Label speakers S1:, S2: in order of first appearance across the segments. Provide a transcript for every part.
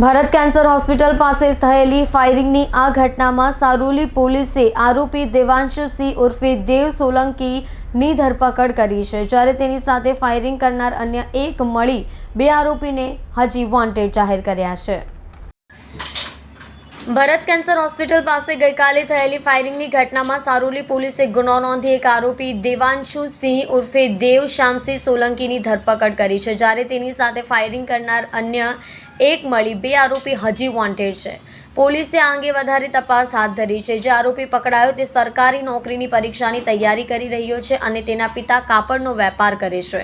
S1: Bharat cancer hospital પાસે થયેલી ફાયરિંગની આ ઘટનામાં સારોલી પોલીસે આરોપી દેવાંશુ સિંહ ઉર્ફે દેવ સોલંકીની ધરપકડ કરી છે, જ્યારે તેની સાથે ફાયરિંગ કરનાર અન્ય એક મળી બે આરોપીને હજી વોન્ટેડ જાહેર કર્યા છે। ભારત કેન્સર હોસ્પિટલ પાસે ગઈકાલે થયેલી ફાયરિંગની ઘટનામાં સારોલી પોલીસે ગુનો નોંધી એક આરોપી દેવાંશુ સિંહ ઉર્ફે દેવ શ્યામસિંહ સોલંકીની ધરપકડ કરી છે, જ્યારે તેની સાથે ફાયરિંગ કરનાર અન્ય એક મળી બે આરોપી હજી વોન્ટેડ છે। પોલીસે આ અંગે વધારે તપાસ હાથ ધરી છે। જે આરોપી પકડાયો તે સરકારી નોકરીની પરીક્ષાની તૈયારી કરી રહ્યો છે અને તેના પિતા કાપડનો વેપાર કરે છે।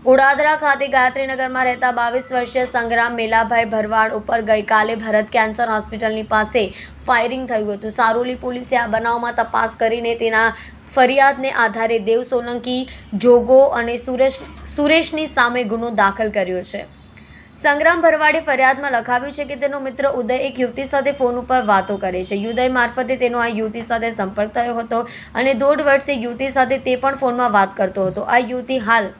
S1: ગોડાદરા ખાતે ગાયત્રીનગરમાં રહેતા 22 વર્ષીય સંગ્રામ મેલાભાઈ ભરવાડ ઉપર ગઈકાલે ભારત કેન્સર હોસ્પિટલની પાસે ફાયરિંગ થયું હતું। સારોલી પોલીસે આ બનાવમાં તપાસ કરીને તેના ફરિયાદને આધારે દેવ સોલંકી, જોગો અને સુરેશની સામે ગુનો દાખલ કર્યો છે। સંગ્રામ ભરવાડે ફરિયાદમાં લખાવ્યું છે કે તેનો મિત્ર ઉદય એક યુવતી સાથે ફોન ઉપર વાતો કરે છે। ઉદય મારફતે તેનો આ યુવતી સાથે સંપર્ક થયો હતો અને 1.5 વર્ષથી યુવતી સાથે તે પણ ફોનમાં વાત કરતો હતો। આ યુવતી હાલ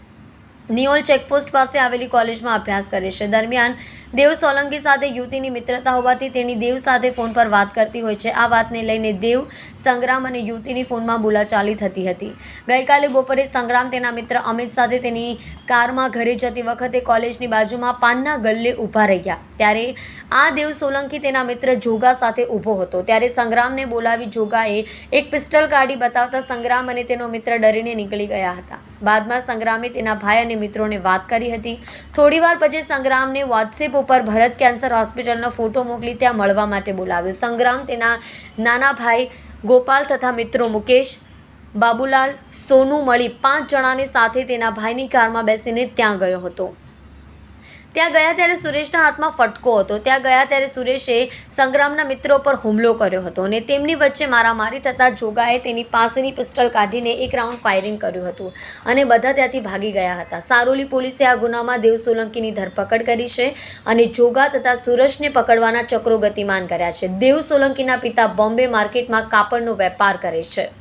S1: નિયોલ ચેકપોસ્ટ પાસે આવેલી કોલેજમાં અભ્યાસ કરે છે। દરમિયાન દેવ સોલંકી સાથે યુવતીની મિત્રતા હોવાથી તેણી દેવ સાથે ફોન પર વાત કરતી હોય છે। આ વાતને લઈને દેવ, સંગ્રામ અને યુવતીની ફોનમાં બોલાચાલી થતી હતી। ગઈકાલે બપોરે સંગ્રામ તેના મિત્ર અમિત સાથે તેની કારમાં ઘરે જતી વખતે કોલેજની બાજુમાં પાનના ગલ્લે ઊભા રહ્યા, ત્યારે આ દેવ સોલંકી તેના મિત્ર જોગા સાથે ઊભો હતો। ત્યારે સંગ્રામને બોલાવી જોગાએ એક પિસ્ટલ કાઢી બતાવતા સંગ્રામ અને તેનો મિત્ર ડરીને નીકળી ગયા હતા। બાદમાં સંગ્રામે તેના ભાઈ અને મિત્રોને વાત કરી હતી। થોડીવાર પછી સંગ્રામને વોટ્સએપ ઉપર ભારત કેન્સર હોસ્પિટલનો ફોટો મોકલી ત્યાં મળવા માટે બોલાવ્યો। સંગ્રામ તેના નાના ભાઈ ગોપાલ તથા મિત્રો મુકેશ, બાબુલાલ, સોનુ મળી 5 જણાને સાથે તેના ભાઈની કારમાં બેસીને ત્યાં ગયો હતો। ત્યાં ગયા ત્યારે સુરેશના હાથમાં ફટકો હતો। ત્યાં ગયા ત્યારે સુરેશે સંગ્રામના મિત્રો પર હુમલો કર્યો હતો અને તેમની વચ્ચે મારામારી થતાં જોગાએ તેની પાસેની પિસ્ટલ કાઢીને એક રાઉન્ડ ફાયરિંગ કર્યું હતું અને બધા ત્યાંથી ભાગી ગયા હતા। સારોલી પોલીસે આ ગુનામાં દેવ સોલંકીની ધરપકડ કરી છે અને જોગા તથા સુરેશને પકડવાના ચક્રો ગતિમાન કર્યા છે। દેવ સોલંકીના પિતા બોમ્બે માર્કેટમાં કાપડનો વેપાર કરે છે।